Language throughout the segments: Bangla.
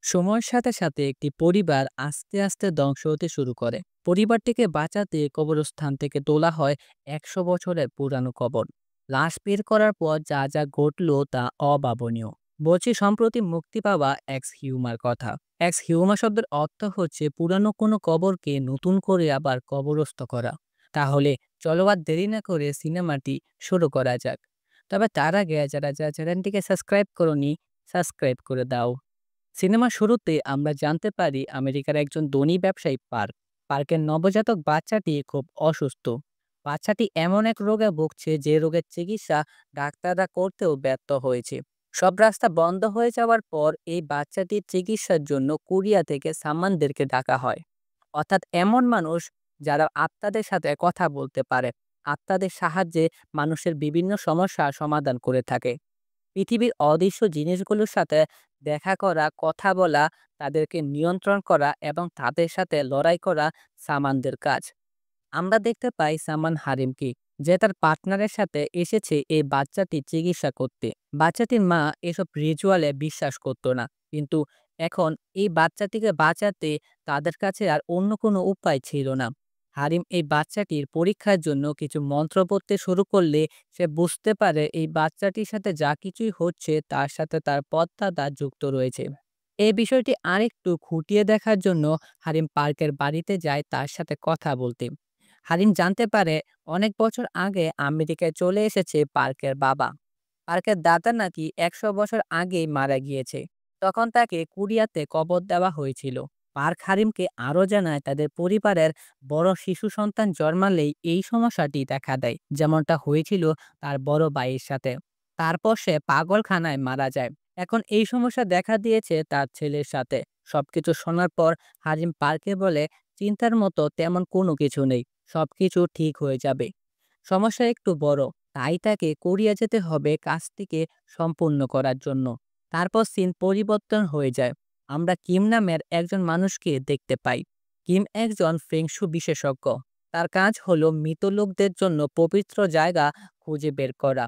সময়ের সাথে সাথে একটি পরিবার আস্তে আস্তে ধ্বংস হতে শুরু করে। পরিবারটিকে বাঁচাতে কবরস্থান থেকে তোলা হয় ১০০ বছরের পুরানো কবর। লাশ বের করার পর যা যা ঘটলো তা অভাবনীয়। বলছি সম্প্রতি মুক্তি পাওয়া এক্স হিউমার কথা। এক্স হিউমা শব্দের অর্থ হচ্ছে পুরানো কোনো কবরকে নতুন করে আবার কবরস্থ করা। তাহলে চলো আর দেরি না করে সিনেমাটি শুরু করা যাক। তবে তার আগে যারা যারা চ্যানেলটিকে সাবস্ক্রাইব করনি, সাবস্ক্রাইব করে দাও। সিনেমার শুরুতে আমরা জানতে পারি আমেরিকার একজন ধনী ব্যবসায়ী পার্কের নবজাতক বাচ্চাটি খুব অসুস্থ। বাচ্চাটি এমন এক রোগে ভুগছে যে রোগের চিকিৎসা ডাক্তাররা করতেও ব্যর্থ হয়েছে। সব রাস্তা বন্ধ হয়ে যাওয়ার পর এই বাচ্চাটির চিকিৎসার জন্য কোরিয়া থেকে সামানদেরকে ডাকা হয়, অর্থাৎ এমন মানুষ যারা আত্মাদের সাথে কথা বলতে পারে। আত্মাদের সাহায্যে মানুষের বিভিন্ন সমস্যার সমাধান করে থাকে। পৃথিবীর অদৃশ্য জিনিসগুলোর সাথে দেখা করা, কথা বলা, তাদেরকে নিয়ন্ত্রণ করা এবং তাদের সাথে লড়াই করা সামানদের কাজ। আমরা দেখতে পাই সামান হারিমকে, যে তার পার্টনারের সাথে এসেছে এই বাচ্চাটির চিকিৎসা করতে। বাচ্চাটির মা এসব রিচুয়ালে বিশ্বাস করতো না, কিন্তু এখন এই বাচ্চাটিকে বাঁচাতে তাদের কাছে আর অন্য কোনো উপায় ছিল না। হারিম এই বাচ্চাটির পরীক্ষার জন্য কিছু মন্ত্র পড়তে শুরু করলে সে বুঝতে পারে এই বাচ্চাটির সাথে যা কিছুই হচ্ছে তার সাথে তার পথদাতা যুক্ত রয়েছে। এই বিষয়টি আরেকটু খুঁটিয়ে দেখার জন্য হারিম পার্কের বাড়িতে যায় তার সাথে কথা বলতে। হারিম জানতে পারে অনেক বছর আগে আমেরিকায় চলে এসেছে পার্কের বাবা। পার্কের দাদা নাকি ১০০ বছর আগেই মারা গিয়েছে। তখন তাকে কুরিয়াতে কবর দেওয়া হয়েছিল। পার্ক হারিমকে আরও জানায় তাদের পরিবারের বড় শিশু সন্তান জন্মালেই এই সমস্যাটি দেখা দেয়, যেমনটা হয়েছিল তার বড় ভাইয়ের সাথে। তারপর সে পাগলখানায় মারা যায়। এখন এই সমস্যা দেখা দিয়েছে তার ছেলের সাথে। সবকিছু শোনার পর হারিম পার্কে বলে, চিন্তার মতো তেমন কোনো কিছু নেই, সবকিছু ঠিক হয়ে যাবে। সমস্যা একটু বড়, তাই তাকে কোরিয়া যেতে হবে কাজটিকে সম্পূর্ণ করার জন্য। তারপর সিন পরিবর্তন হয়ে যায়। আমরা কিম নামের একজন মানুষকে দেখতে পাই। কিম একজন ফেংশু বিশেষজ্ঞ। তার কাজ হলো মৃত লোকদের জন্য পবিত্র জায়গা খুঁজে বের করা,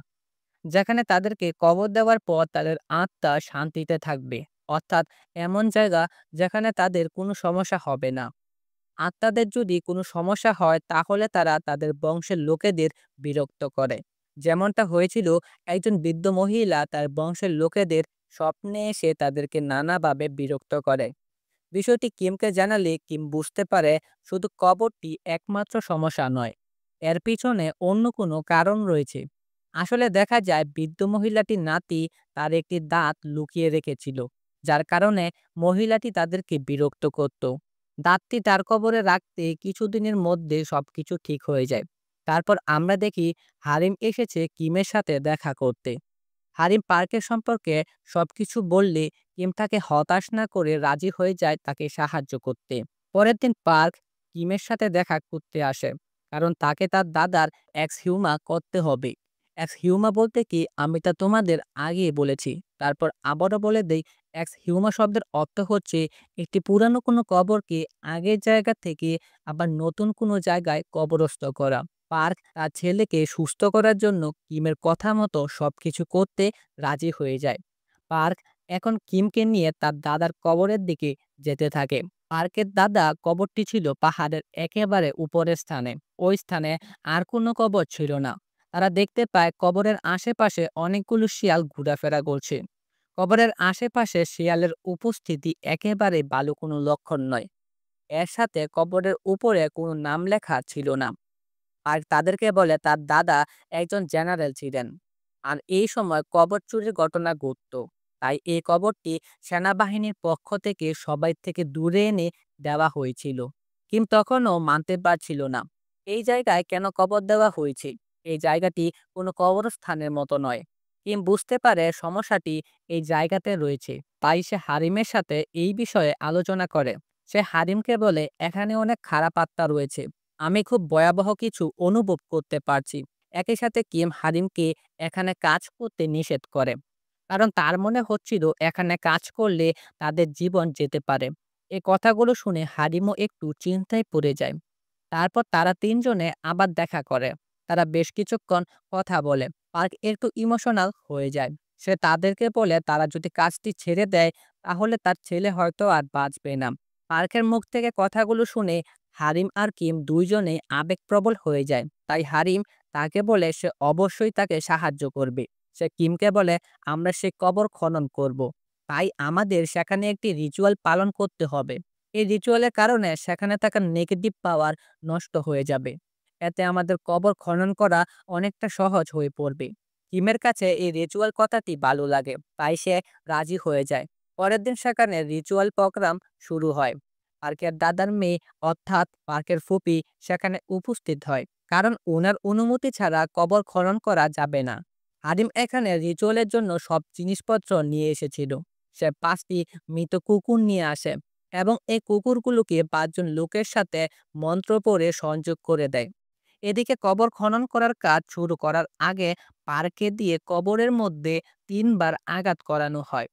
যেখানে তাদেরকে কবর দেওয়ার পর তাদের আত্মা শান্তিতে থাকবে। অর্থাৎ এমন জায়গা যেখানে তাদের কোনো সমস্যা হবে না। আত্মাদের যদি কোনো সমস্যা হয় তাহলে তারা তাদের বংশের লোকেদের বিরক্ত করে। যেমনটা হয়েছিল, একজন বৃদ্ধ মহিলা তার বংশের লোকেদের স্বপ্নে এসে তাদেরকে নানাভাবে বিরক্ত করে। বিষয়টি কিমকে জানালে কিম বুঝতে পারে শুধু কবরটি একমাত্র সমস্যা নয়, এর পিছনে অন্য কোনো কারণ রয়েছে। আসলে দেখা যায় বৃদ্ধ মহিলাটির নাতি তার একটি দাঁত লুকিয়ে রেখেছিল, যার কারণে মহিলাটি তাদেরকে বিরক্ত করত। দাঁতটি তার কবরে রাখতে কিছুদিনের মধ্যে সবকিছু ঠিক হয়ে যায়। তারপর আমরা দেখি হারিম এসেছে কিমের সাথে দেখা করতে। হারিম পার্কের সম্পর্কে সবকিছু বললে কিম তাকে হতাশ না করে রাজি হয়ে যায় তাকে সাহায্য করতে। পরের দিন পার্ক কিমের সাথে দেখা করতে আসে, কারণ তাকে তার দাদার এক্স হিউমা করতে হবে। এক্স হিউমা বলতে কি আমি তা তোমাদের আগেই বলেছি, তারপর আবারও বলে দেই। এক্স হিউমা শব্দের অর্থ হচ্ছে একটি পুরানো কোনো কবরকে আগের জায়গা থেকে আবার নতুন কোনো জায়গায় কবরস্থ করা। পার্ক তার ছেলেকে সুস্থ করার জন্য কিমের কথা মতো সবকিছু করতে রাজি হয়ে যায়। পার্ক এখন কিমকে নিয়ে তার দাদার কবরের দিকে যেতে থাকে। পার্কের দাদা কবরটি ছিল পাহাড়ের একেবারে উপরের স্থানে। ওই স্থানে আর কোনো কবর ছিল না। তারা দেখতে পায় কবরের আশেপাশে অনেকগুলো শিয়াল ঘোরাফেরা করছে। কবরের আশেপাশে শিয়ালের উপস্থিতি একেবারে ভালো কোনো লক্ষণ নয়। এর সাথে কবরের উপরে কোনো নাম লেখা ছিল না। আর তাদেরকে বলে তার দাদা একজন জেনারেল ছিলেন। আর এই সময় কবর চুরির ঘটনা ঘটতো। তাই এই কবরটি সেনাবাহিনীর পক্ষ থেকে সবাই থেকে দূরে এনে দেওয়া হয়েছিল। কিন্তু তখনও মানতে পারছিল না এই জায়গায় কেন কবর দেওয়া হয়েছে। এই জায়গাটি কোনো কবরস্থানের মতো নয়। কিম বুঝতে পারে সমস্যাটি এই জায়গাতে রয়েছে। তাই সে হারিমের সাথে এই বিষয়ে আলোচনা করে। সে হারিমকে বলে, এখানে অনেক খারাপ আত্মা রয়েছে, আমি খুব ভয়াবহ কিছু অনুভব করতে পারছি। একই সাথে কিম হারিমকে এখানে কাজ করতে নিষেধ করে, কারণ তার মনে হচ্ছিল এখানে কাজ করলে তাদের জীবন যেতে পারে। এই কথাগুলো শুনে হারিমও একটু চিন্তায় পড়ে যায়। তারপর তারা তিনজনে আবার দেখা করে। তারা বেশ কিছুক্ষণ কথা বলে। পার্ক একটু ইমোশনাল হয়ে যায়। সে তাদেরকে বলে তারা যদি কাজটি ছেড়ে দেয় তাহলে তার ছেলে হয়তো আর বাঁচবে না। পার্কের মুখ থেকে কথাগুলো শুনে হারিম আর কিম দুইজনেই আবেগপ্রবল হয়ে যায়। তাই হারিম তাকে বলে সে অবশ্যই তাকে সাহায্য করবে। সে কিমকে বলে আমরা সে কবর খনন করব। তাই আমাদের সেখানে একটি রিচুয়াল পালন করতে হবে। এই রিচুয়ালের কারণে সেখানে থাকা নেগেটিভ পাওয়ার নষ্ট হয়ে যাবে। এতে আমাদের কবর খনন করা অনেকটা সহজ হয়ে পড়বে। কিমের কাছে এই রিচুয়াল কথাটি ভালো লাগে, তাই সে রাজি হয়ে যায়। পরের দিন সেখানে রিচুয়াল প্রোগ্রাম শুরু হয়। পার্কের দাদার মেয়ে অর্থাৎ পার্কের ফুপি সেখানে উপস্থিত হয়, কারণ ওনার অনুমতি ছাড়া কবর খনন করা যাবে না। হারিম এখানে রিচুয়ালের জন্য সব জিনিসপত্র নিয়ে এসেছিল। সে 5টি মৃত কুকুর নিয়ে আসে এবং এই কুকুরগুলোকে 5জন লোকের সাথে মন্ত্র পড়ে সংযোগ করে দেয়। এদিকে কবর খনন করার কাজ শুরু করার আগে পার্কে দিয়ে কবরের মধ্যে 3বার আঘাত করানো হয়।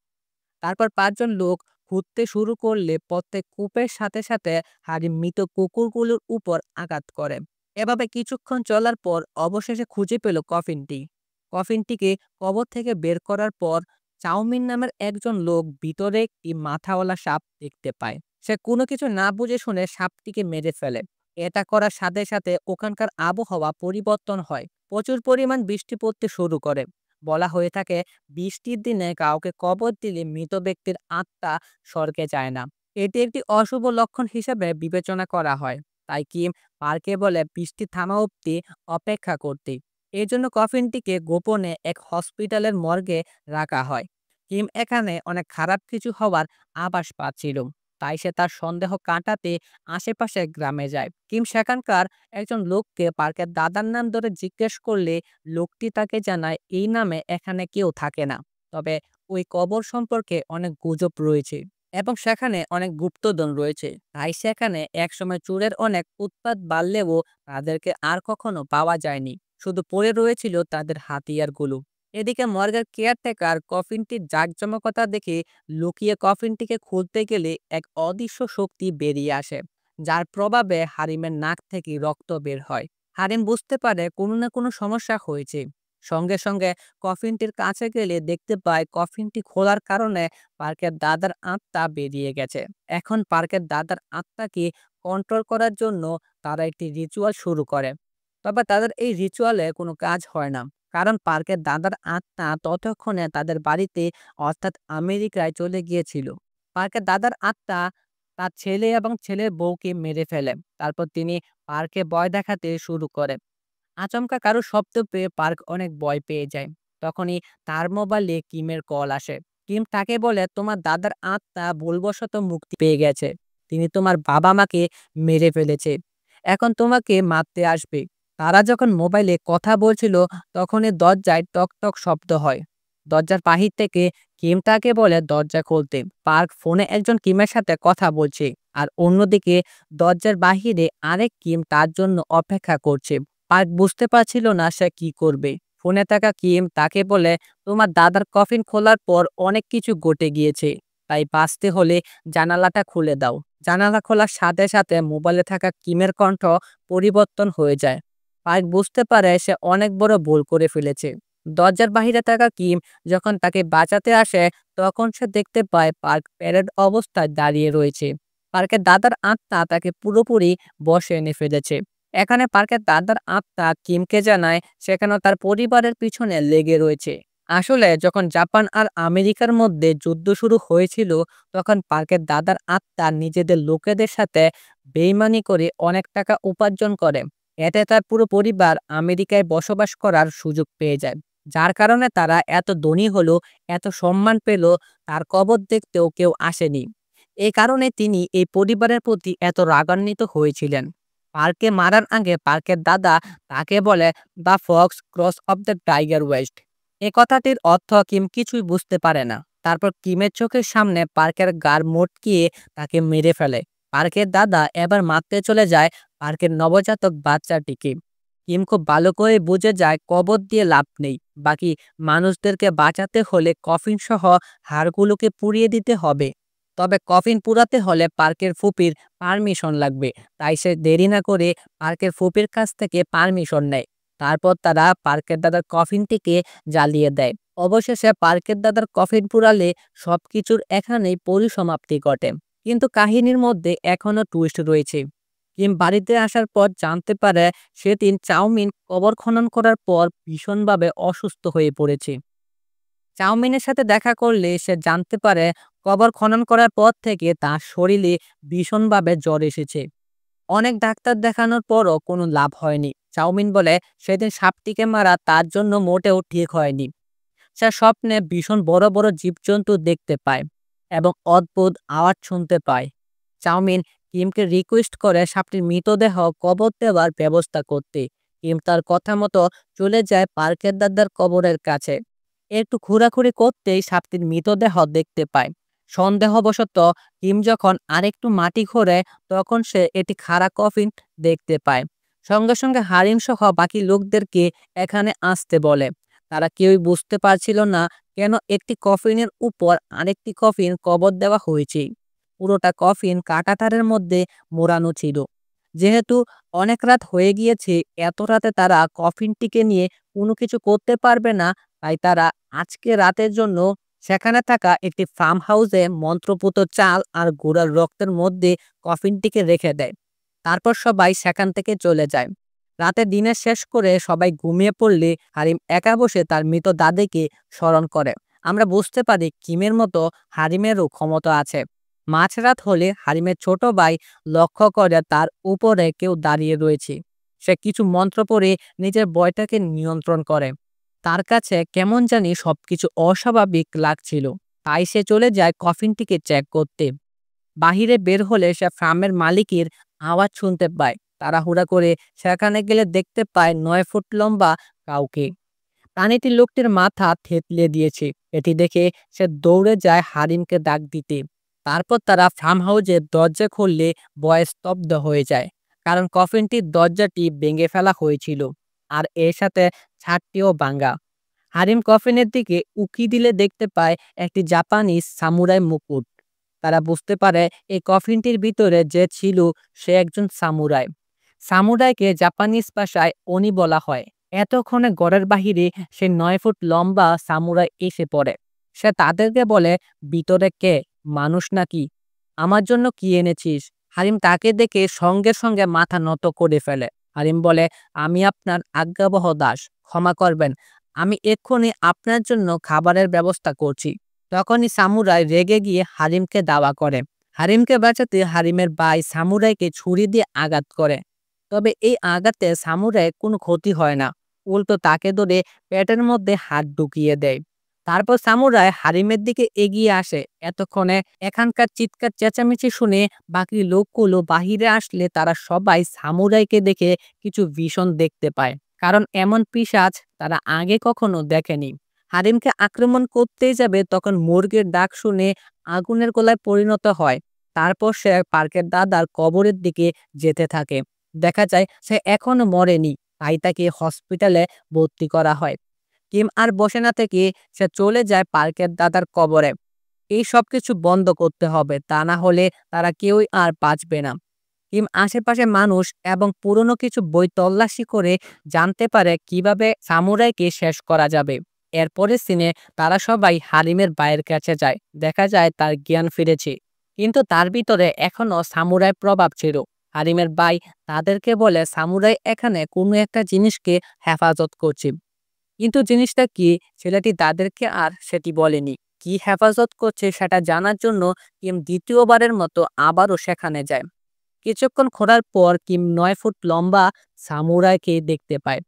তারপর 5জন লোক খুঁড়তে শুরু করলে প্রত্যেক কূপের সাথে সাথে হাড়ি মৃত কুকুরগুলোর উপর আঘাত করে। এভাবে কিছুক্ষণ চলার পর অবশেষে খুঁজে পেল কফিনটি। কফিনটিকে কবর থেকে বের করার পর চাউমিন নামের একজন লোক ভিতরে একটি মাথাওয়ালা সাপ দেখতে পায়। সে কোনো কিছু না বুঝে শুনে সাপটিকে মেরে ফেলে। এটা করার সাথে সাথে ওখানকার আবহাওয়া পরিবর্তন হয়। প্রচুর পরিমাণ বৃষ্টি পড়তে শুরু করে। বলা হয়ে থাকে বৃষ্টির দিনে কাউকে কবর দিলে মৃত ব্যক্তির আত্মা স্বর্গে যায় না। এটি একটি অশুভ লক্ষণ হিসেবে বিবেচনা করা হয়। তাই কিম পার্কে বলে বৃষ্টি থামা অবধি অপেক্ষা করতে। এই জন্য কফিনটিকে গোপনে এক হসপিটালের মর্গে রাখা হয়। কিম এখানে অনেক খারাপ কিছু হওয়ার আভাস পাচ্ছিল। তাই সে তার সন্দেহ কাটাতে আশেপাশে গ্রামে যায়। কিম সেখানকার একজন লোককে পার্কের দাদার নাম ধরে জিজ্ঞেস করলে লোকটি তাকে জানায় এই নামে এখানে কেউ থাকে না। তবে ওই কবর সম্পর্কে অনেক গুজব রয়েছে এবং সেখানে অনেক গুপ্তধন রয়েছে। তাই সেখানে একসময় চোরের অনেক উৎপাত বাড়লেও তাদেরকে আর কখনো পাওয়া যায়নি। শুধু পড়ে রয়েছিল তাদের হাতিয়ারগুলো। এদিকে মর্গের কেয়ারটেকার কফিনটির জাঁকজমকতা দেখে লুকিয়ে কফিনটিকে খুলতে গেলে এক অদৃশ্য শক্তি বেরিয়ে আসে, যার প্রভাবে হারিমের নাক থেকে রক্ত বের হয়। হারিম বুঝতে পারে কোনো না কোনো সমস্যা হয়েছে। সঙ্গে সঙ্গে কফিনটির কাছে গেলে দেখতে পায় কফিনটি খোলার কারণে পার্কের দাদার আত্মা বেরিয়ে গেছে। এখন পার্কের দাদার আত্মাকে কন্ট্রোল করার জন্য তারা একটি রিচুয়াল শুরু করে। তবে তাদের এই রিচুয়ালে কোনো কাজ হয় না, কারণ পার্কের দাদার আত্মা ততক্ষণে তাদের বাড়িতে অর্থাৎ আমেরিকায় চলে গিয়েছিল। পার্কের দাদার আত্মা তার ছেলে এবং ছেলের বউকে মেরে ফেলে। তারপর তিনি পার্কে ভয় দেখাতে শুরু করে। আচমকা কারো শব্দ পেয়ে পার্ক অনেক ভয় পেয়ে যায়। তখনই তার মোবাইলে কিমের কল আসে। কিম তাকে বলে তোমার দাদার আত্মা ভুলবশত মুক্তি পেয়ে গেছে। তিনি তোমার বাবা মাকে মেরে ফেলেছে। এখন তোমাকে মারতে আসবে। তারা যখন মোবাইলে কথা বলছিল তখনই দরজায় টক টক শব্দ হয়। দরজার বাহির থেকে কিম তাকে বলে দরজা খুলতে। পার্ক ফোনে একজন কিমের সাথে কথা বলছে আর অন্যদিকে দরজার বাহিরে আরেক কিম তার জন্য অপেক্ষা করছে। পার্ক বুঝতে পারছিল না সে কি করবে। ফোনে থাকা কিম তাকে বলে তোমার দাদার কফিন খোলার পর অনেক কিছু ঘটে গিয়েছে, তাই বাঁচতে হলে জানালাটা খুলে দাও। জানালা খোলার সাথে সাথে মোবাইলে থাকা কিমের কণ্ঠ পরিবর্তন হয়ে যায়। পার্ক বুঝতে পারে সে অনেক বড় ভুল করে ফেলেছে। দরজার বাহিরে থাকা কিম যখন তাকে বাঁচাতে আসে তখন সে দেখতে পায় পার্ক প্যারেড অবস্থায় দাঁড়িয়ে রয়েছে। পার্কের দাদার আত্মা তাকে পুরোপুরি বশে এনে ফেলেছে। এখানে পার্কের দাদার আত্মা কিমকে জানায় সেখানে তার পরিবারের পিছনে লেগে রয়েছে। আসলে যখন জাপান আর আমেরিকার মধ্যে যুদ্ধ শুরু হয়েছিল তখন পার্কের দাদার আত্মা নিজেদের লোকেদের সাথে বেইমানি করে অনেক টাকা উপার্জন করে। এতে তার পুরো পরিবার আমেরিকায় বসবাস করার সুযোগ পেয়ে যায়, যার কারণে তারা এত ধনী হলো, এত সম্মান পেল, তার কবর দেখতেও কেউ আসেনি। এই কারণে তিনি এই পরিবারের প্রতি এত রাগান্বিত হয়েছিলেন। পার্কে মারার আগে পার্কের দাদা তাকে বলে the fox cross of the tiger west. এ কথাটির অর্থ কিম কিছুই বুঝতে পারে না। তারপর কিমের চোখের সামনে পার্কের গাড় মটকিয়ে তাকে মেরে ফেলে। পার্কের দাদা এবার মারতে চলে যায় পার্কের নবজাতক বাচ্চাটিকে। কিম খুব ভালো করে বুঝে যায় কবর দিয়ে লাভ নেই। বাকি মানুষদেরকে বাঁচাতে হলে কফিন সহ হাড়গুলোকে পুড়িয়ে দিতে হবে। তবে কফিন পুড়াতে হলে পার্কের ফুপির পারমিশন লাগবে। তাই সে দেরি না করে পার্কের ফুপির কাছ থেকে পারমিশন নেয়। তারপর তারা পার্কের দাদার কফিনটিকে জ্বালিয়ে দেয়। অবশেষে পার্কের দাদার কফিন পুরালে সবকিছুর এখানেই পরিসমাপ্তি ঘটে। কিন্তু কাহিনীর মধ্যে এখনো টুইস্ট রয়েছে। কিম বাড়িতে আসার পর জানতে পারে সেদিন চাউমিন কবর খনন করার পর ভীষণভাবে অসুস্থ হয়ে পড়েছে। চাউমিনের সাথে দেখা করলে সে জানতে পারে কবর খনন করার পর থেকে তার শরীরে ভীষণভাবে জ্বর এসেছে। অনেক ডাক্তার দেখানোর পরও কোনো লাভ হয়নি। চাউমিন বলে সেদিন সাপটিকে মারা তার জন্য মোটেও ঠিক হয়নি। সে স্বপ্নে ভীষণ বড় বড় জীবজন্তু দেখতে পায় এবং অদ্ভুত আওয়াজ শুনতে পায়। চাউমিন কিমকে রিকোয়েস্ট করে সাপটির মৃতদেহ কবর দেওয়ার ব্যবস্থা করতে। কিম তার কথা মতো চলে যায় পার্কের দাদার কবরের কাছে। একটু ঘোরাঘুরি করতেই সাপটির মৃতদেহ দেখতে পায়। সন্দেহবশত কিম যখন আরেকটু মাটি খোঁড়ে তখন সে এটি খাড়া কফিন দেখতে পায়। সঙ্গে সঙ্গে হারিম সহ বাকি লোকদেরকে এখানে আসতে বলে। তারা কেউই বুঝতে পারছিল না কেন একটি কফিনের উপর আরেকটি কফিন কবর দেওয়া হয়েছে। পুরোটা কফিন কাঁটাতারের মধ্যে মোড়ানো ছিল। যেহেতু অনেক রাত হয়ে গিয়েছে, এত রাতে তারা কফিনটিকে নিয়ে কোনো কিছু করতে পারবে না। তাই তারা আজকে রাতের জন্য সেখানে থাকা একটি ফার্ম হাউসে মন্ত্রপুত চাল আর ঘোড়ার রক্তের মধ্যে কফিনটিকে রেখে দেয়। তারপর সবাই সেখান থেকে চলে যায়। রাতে দিনের শেষ করে সবাই ঘুমিয়ে পড়লে হারিম একা বসে তার মৃত দাদিকে স্মরণ করে। আমরা বুঝতে পারি কিমের মতো হারিমেরও ক্ষমতা আছে। মাঝরাত হলে হারিমের ছোট ভাই লক্ষ্য করে তার উপরে কেউ দাঁড়িয়ে রয়েছে। সে কিছু মন্ত্র পড়ে নিজের ভয়টাকে নিয়ন্ত্রণ করে। তার কাছে কেমন জানি সবকিছু অস্বাভাবিক লাগছিল। তাই সে চলে যায় কফিনটিকে চেক করতে। বাহিরে বের হলে সে ফার্মের মালিকের আওয়াজ শুনতে পায়। তাড়াহুড়া করে সেখানে গেলে দেখতে পায় ৯ ফুট লম্বা কাউকে। প্রাণীটি লোকটির মাথা থেতলে দিয়েছে। এটি দেখে সে দৌড়ে যায় হারিমকে ডাক দিতে। তারপর তারা ফার্ম হাউসের দরজা খুললে ভয়ে স্তব্ধ হয়ে যায়। কারণ কফিনটির দরজাটি ভেঙে ফেলা হয়েছিল আর এর সাথে ছাদটিও ভাঙা। হারিম কফিনের দিকে উকি দিলে দেখতে পায় একটি জাপানিজ সামুরাই মুকুট। তারা বুঝতে পারে এই কফিনটির ভিতরে যে ছিল সে একজন সামুরাই। সামুরাইকে জাপানিজ ভাষায় ওনি বলা হয়। এতক্ষণে ঘরের বাহিরে সে ৯ ফুট লম্বা সামুরাই এসে পড়ে। সে তাদেরকে বলে, ভিতরে কে, মানুষ নাকি? আমার জন্য কি এনেছিস? হারিম তাকে দেখে সঙ্গে সঙ্গে মাথা নত করে ফেলে। হারিম বলে, আমি আপনার আজ্ঞাবহ দাস, ক্ষমা করবেন। আমি এক্ষুনি আপনার জন্য খাবারের ব্যবস্থা করছি। তখনই সামুরাই রেগে গিয়ে হারিমকে দাওয়া করে। হারিমকে বাঁচাতে হারিমের ভাই সামুরাইকে ছুরি দিয়ে আঘাত করে। তবে এই আঘাতে সামুরাইয়ের কোনো ক্ষতি হয় না। উল্টো তাকে ধরে পেটের মধ্যে হাত ঢুকিয়ে দেয়। তারপর সামুরাই হারিমের দিকে এগিয়ে আসে। এতক্ষণে এখানকার চিৎকার চেঁচামেচি শুনে বাকি লোকগুলো বাহিরে আসলে তারা সবাই সামুরাইকে দেখে কিছু ভীষণ দেখতে পায়। কারণ এমন পিশাচ তারা আগে কখনো দেখেনি। হারিমকে আক্রমণ করতেই যাবে তখন মুরগির ডাক শুনে আগুনের গোলায় পরিণত হয়। তারপর সে পার্কের দাদার কবরের দিকে যেতে থাকে। দেখা যায় সে এখনো মরেনি। তাই তাকে হসপিটালে ভর্তি করা হয়। কিম আর বসে না থেকে সে চলে যায় পার্কের দাদার কবরে। এই সব কিছু বন্ধ করতে হবে, তা না হলে তারা কেউই আর বাঁচবে না। কিম আশেপাশে মানুষ এবং পুরনো কিছু বই তল্লাশি করে জানতে পারে কিভাবে সামুরাইকে শেষ করা যাবে। এরপরের সিনে তারা সবাই হারিমের ভাইয়ের কাছে যায়। দেখা যায় তার জ্ঞান ফিরেছে, কিন্তু তার ভিতরে এখনো সামুরাই প্রভাব ছিল। হারিমের ভাই তাদেরকে বলে সামুরাই এখানে কোনো একটা জিনিসকে হেফাজত করছে। কিন্তু জিনিসটা কি, ছেলেটি তাদেরকে আর সেটি বলেনি। কি হেফাজত করছে সেটা জানার জন্য কিম দ্বিতীয়বারের মতো আবারও সেখানে যায়। কিছুক্ষণ খোঁড়ার পর কিম ৯ ফুট লম্বা সামুরাইকে দেখতে পায়।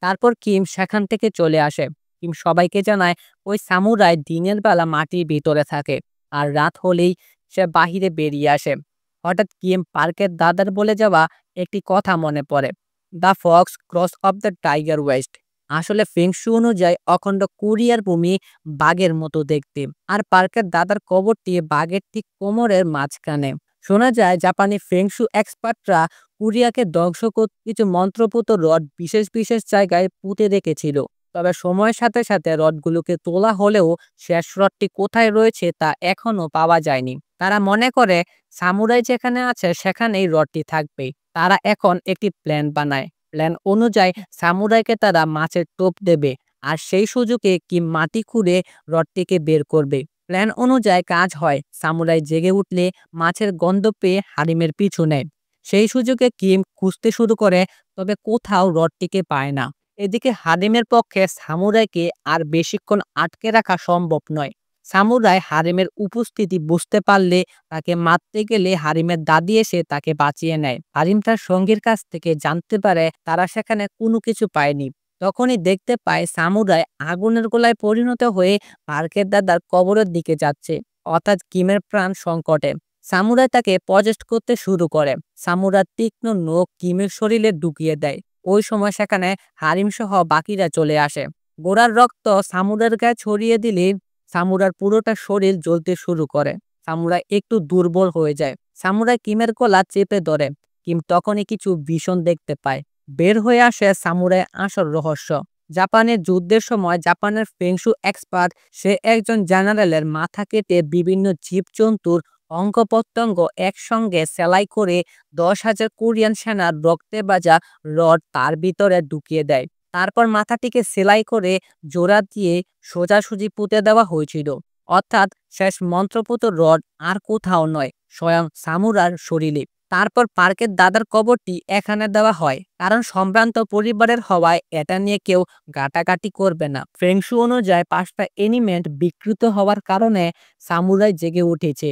তারপর কিম সেখান থেকে চলে আসে। কিম সবাইকে জানায় ওই সামুরাই দিনের বেলা মাটির ভিতরে থাকে আর রাত হলেই সে বাহিরে বেরিয়ে আসে। হঠাৎ কিম পার্কের দাদার বলে যাওয়া একটি কথা মনে পড়ে, the fox cross of the tiger West. আসলে ফেংশু অনুযায়ী অখণ্ড কোরিয়ার ভূমি বাঘের মতো দেখতে, আর পার্কের দাদার কবরটি বাঘের ঠিক কোমরের মাঝখানে। শোনা যায় জাপানি ফেংশু এক্সপার্টরা কোরিয়াকে ধ্বংস করতে কিছু মন্ত্রপুত রড বিশেষ বিশেষ জায়গায় পুঁতে রেখেছিল। তবে সময়ের সাথে সাথে রডগুলোকে তোলা হলেও শেষ রডটি কোথায় রয়েছে তা এখনো পাওয়া যায়নি। তারা মনে করে সামুরাই যেখানে আছে সেখানেই রডটি থাকবে। তারা এখন একটি প্ল্যান বানায়। প্ল্যান অনুযায়ী সামুরাইকে তারা মাছের টোপ দেবে আর সেই সুযোগে কিম মাটি খুঁড়ে রডটিকে বের করবে। প্ল্যান অনুযায়ী কাজ হয়। সামুরাই জেগে উঠলে মাছের গন্ধ পেয়ে হারিমের পিছু নেয়। সেই সুযোগে কিম খুঁজতে শুরু করে, তবে কোথাও রডটিকে পায় না। এদিকে হারিমের পক্ষে সামুরাইকে আর বেশিক্ষণ আটকে রাখা সম্ভব নয়। সামুরাই হারিমের উপস্থিতি বুঝতে পারলে তাকে মারতে গেলে হারিমের দাদি এসে তাকে বাঁচিয়ে নেয়। হারিম তার সঙ্গীর কাছ থেকে জানতে পারে তারা সেখানে কোনো কিছু পায়নি। তখনই দেখতে পায় সামুরাই আগুনের গোলায় পরিণত হয়ে পার্কের দাদার কবরের দিকে যাচ্ছে, অর্থাৎ কিমের প্রাণ সংকটে। সামুরাই তাকে পজেস্ট করতে শুরু করে। সামুরার তীক্ষ্ণ নখ কিমের শরীরে ঢুকিয়ে দেয়। ওই সময় সেখানে হারিম সহ বাকিরা চলে আসে। গোড়ার রক্ত সামুরার গায়ে ছড়িয়ে দিলে সামুরার পুরোটা শরীর জ্বলতে শুরু করে। সামুরাই একটু দুর্বল হয়ে যায়। সামুরাই কিমের গলা চেপে ধরে। কিম তখনই কিছু ভীষণ দেখতে পায়। বের হয়ে আসে সামুরাই আসল রহস্য। জাপানের যুদ্ধের সময় জাপানের ফেংশু এক্সপার্ট, সে একজন জেনারেলের মাথা কেটে বিভিন্ন জীবজন্তুর অঙ্গ প্রত্যঙ্গ একসঙ্গে সেলাই করে 10,000 কোরিয়ান সেনার রক্তে ভাজা রড তার ভিতরে ঢুকিয়ে দেয়। তারপর মাথাটিকে সেলাই করে জোড়া দিয়ে সোজাসুজি পুঁতে দেওয়া হয়েছিল। অর্থাৎ শেষ মন্ত্রপুত রড আর কোথাও নয়, স্বয়ং সামুরার শরীরে। তারপর পার্কের দাদার কবরটি এখানে দেওয়া হয়, কারণ সম্ভ্রান্ত পরিবারের হওয়ায় এটা নিয়ে কেউ ঘাটাঘাটি করবে না। ফেংশু অনুযায়ী 5টা এলিমেন্ট বিকৃত হওয়ার কারণে সামুরাই জেগে উঠেছে।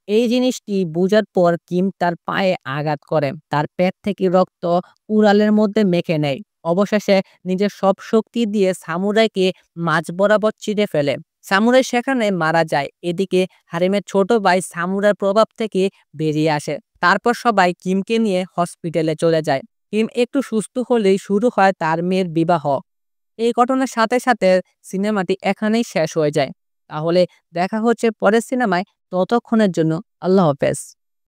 এই জিনিসটি বোঝার পর কিম তার পায়ে আঘাত করে। তার পেট থেকে রক্ত উড়ালের মধ্যে মেখে নেয়। অবশেষে নিজের সব শক্তি দিয়ে সামুরাইকে মাঝ বরাবর চিরে ফেলে। সামুরাই সেখানে মারা যায়। এদিকে হারিমের ছোট ভাই সামুরার প্রভাব থেকে বেরিয়ে আসে। তারপর সবাই কিমকে নিয়ে হসপিটালে চলে যায়। কিম একটু সুস্থ হলেই শুরু হয় তার মেয়ের বিবাহ। এই ঘটনার সাথে সাথে সিনেমাটি এখানেই শেষ হয়ে যায়। তাহলে দেখা হচ্ছে পরের সিনেমায়। ততক্ষণের জন্য আল্লাহ হাফেজ।